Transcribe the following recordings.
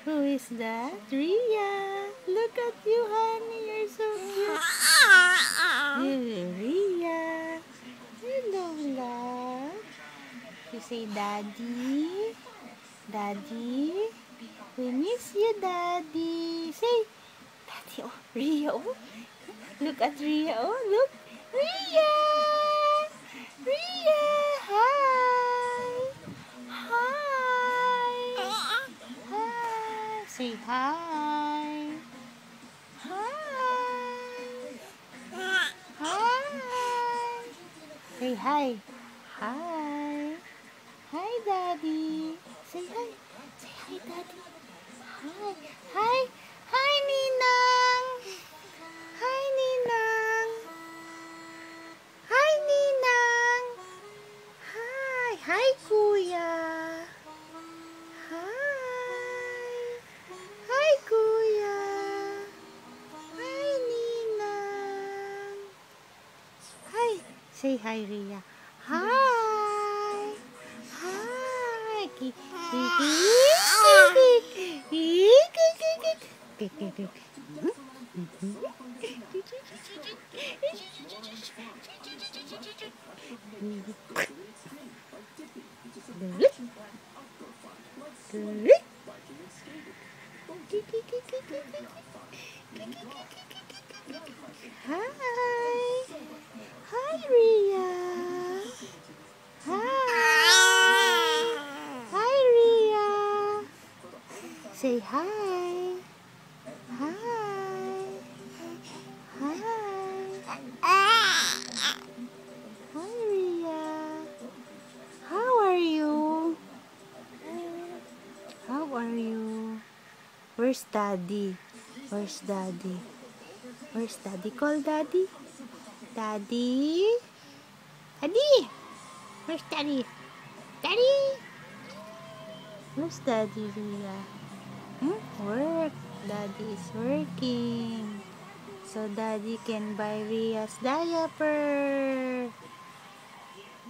Who is that? Ria. Look at you, honey. You're so cute. Ria. Hello, love. You say, Daddy. Daddy. We miss you, Daddy. Say, Daddy. Oh, Ria. Oh. Look at Ria. Oh, look. Ria. Ria. Hi. Hi. Hi. Say hi. Hi. Hi. Say hi. Hi. Hi, Daddy. Say hi. Say hi, Daddy. Hi. Hi. Hi, Ninang. Hi, Ninang. Hi, Ninang. Hi. Hi, Kuya. Hi. Hi, Kuya. Hi, Ninang. Hi. Say hi, Ria. Hi. Hi. Hi. Hi, Ria. Hi. Hi, Ria. Say hi. Hi. Hi. Hi, Ria. How are you? How are you? Where's Daddy? Where's Daddy? Where's Daddy? Call Daddy. Daddy? Daddy? Where's Daddy? Daddy? Where's Daddy, Ria? Work. Daddy is working. So Daddy can buy Ria's diaper.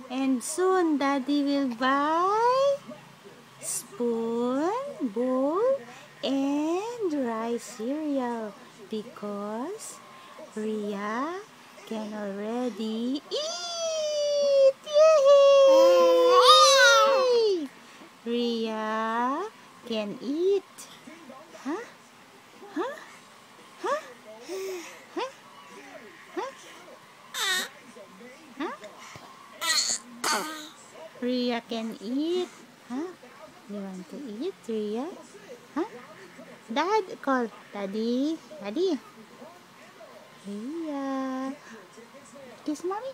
And soon Daddy will buy spoon, bowl, and rice cereal because Ria can already eat. Yay! Ria can eat. Huh? Huh? Huh? Huh? Huh? Huh? Ria can eat. Huh? You want to eat, Ria? Huh? Dad, call. Daddy. Daddy. Ria. Kiss mommy.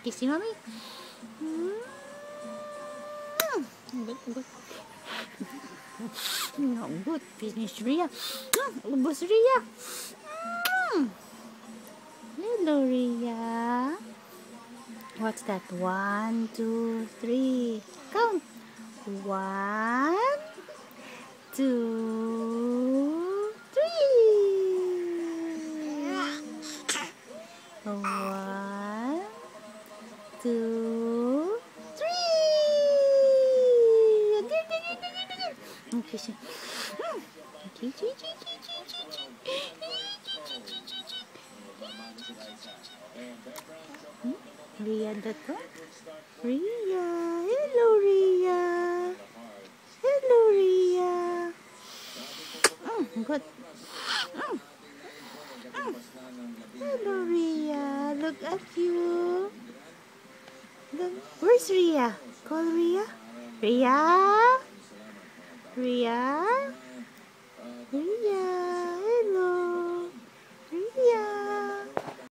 Kiss you, mommy. Good, good. No, good. Finish, Ria. Ubus, Ria. Hello, Ria. What's that? 1, 2, 3. Count. 1, 2, 3. 1, 2, 3. Okay, so. Ria dito. Ria. Hello, Ria. Hello, Ria. Good. Hello, Ria. Look at you. Look. Where's Ria? Call Ria. Ria. Ria. Ria.